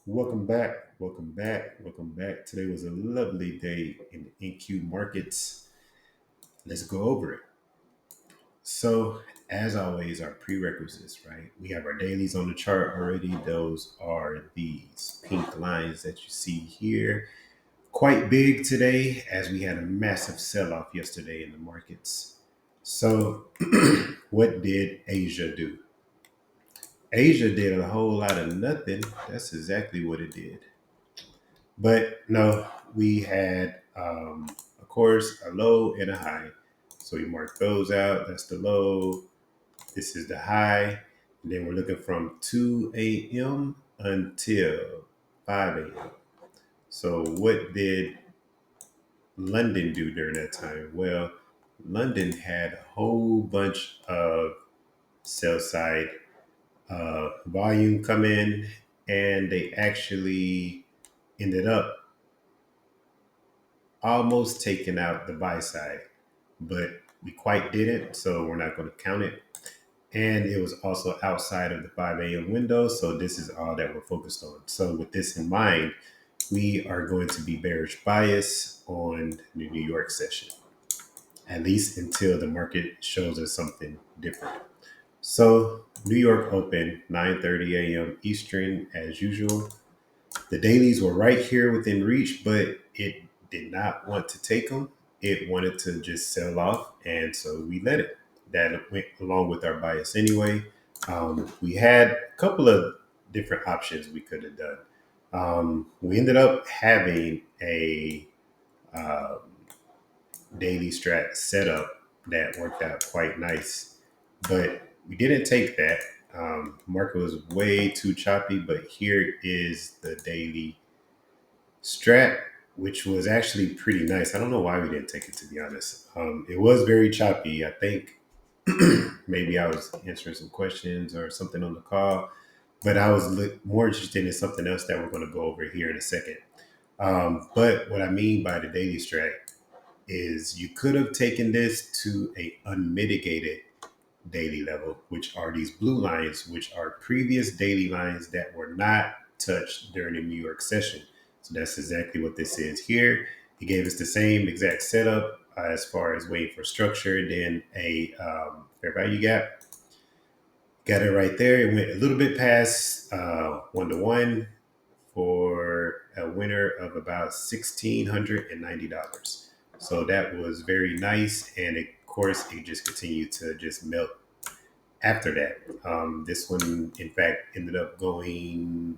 Welcome back. Welcome back. Welcome back. Today was a lovely day in the NQ markets. Let's go over it. So, as always, our prerequisites, right? We have our dailies on the chart already. Those are these pink lines that you see here. Quite big today as we had a massive sell off yesterday in the markets. So, what did Asia do? Asia did a whole lot of nothing. That's exactly what it did. But no, we had, of course, a low and a high. So we mark those out. That's the low. This is the high. And then we're looking from 2 a.m. until 5 a.m. So what did London do during that time? Well, London had a whole bunch of sell side volume come in, and they actually ended up almost taking out the buy side, but we quite didn't, so we're not going to count it. And it was also outside of the 5 a.m. window, so this is all that we're focused on. So, with this in mind, we are going to be bearish bias on the New York session, at least until the market shows us something different. So, New York open 9:30 a.m. Eastern as usual. The dailies were right here within reach, but it did not want to take them. It wanted to just sell off, and so we let it. That went along with our bias anyway. We had a couple of different options we could have done. We ended up having a um, daily strat setup that worked out quite nice, but we didn't take that. Market was way too choppy, but here is the daily strat, which was actually pretty nice. I don't know why we didn't take it, to be honest. It was very choppy. I think maybe I was answering some questions or something on the call, but I was more interested in something else that we're going to go over here in a second. But what I mean by the daily strat is you could have taken this to a unmitigated daily level, which are these blue lines, which are previous daily lines that were not touched during the New York session. So that's exactly what this is here. It gave us the same exact setup as far as waiting for structure, then a fair value gap. Got it right there. It went a little bit past 1 to 1 for a winner of about $1,690. So that was very nice. And of course, it just continued to just melt after that. This one, in fact, ended up going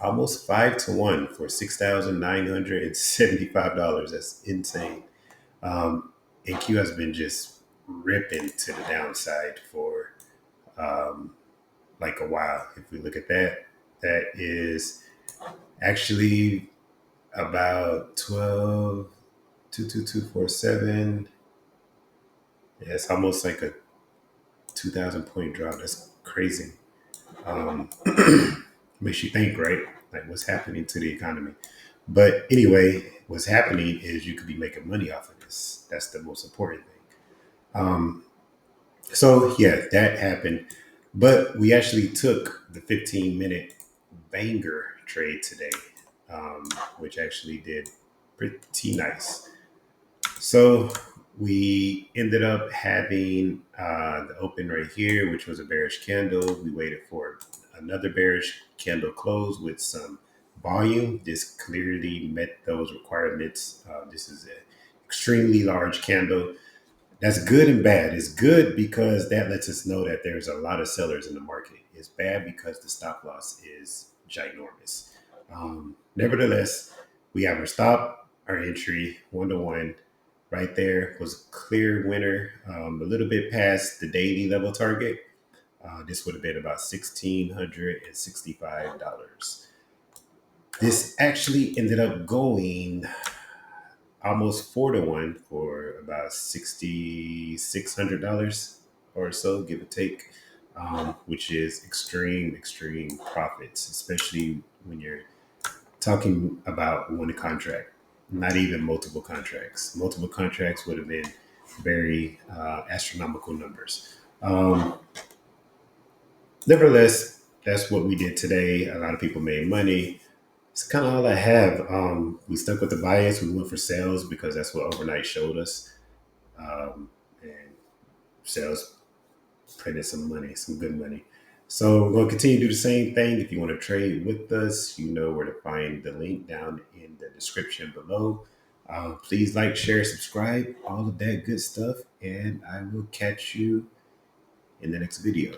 almost 5 to 1 for $6,975. That's insane. And Q has been just ripping to the downside for um, like a while. If we look at that, that is actually about 12, 22247. Yeah, it's almost like a 2,000 point drop. That's crazy. Um, Makes you think, right? Like what's happening to the economy. But anyway, what's happening is you could be making money off of this. That's the most important thing. Um, so yeah, that happened. But we actually took the 15-minute banger trade today, which actually did pretty nice. So we ended up having the open right here, which was a bearish candle. We waited for another bearish candle close with some volume. This clearly met those requirements. This is an extremely large candle. That's good and bad. It's good because that lets us know that there's a lot of sellers in the market. It's bad because the stop loss is ginormous. Nevertheless, we have our stop, our entry, 1 to 1. Right there was a clear winner, a little bit past the daily level target. This would have been about $1,665. This actually ended up going almost 4 to 1 for about $6,600 or so, give or take, which is extreme profits, especially when you're talking about one contract, not even multiple contracts. Multiple contracts would have been very astronomical numbers. Nevertheless, that's what we did today. A lot of people made money. it's kind of all I have. We stuck with the bias. We went for sales because that's what overnight showed us. And sales printed some money, some good money. So we're going to continue to do the same thing. If you want to trade with us, you know where to find the link down in the description below. Please like, share, subscribe, all of that good stuff. And I will catch you in the next video.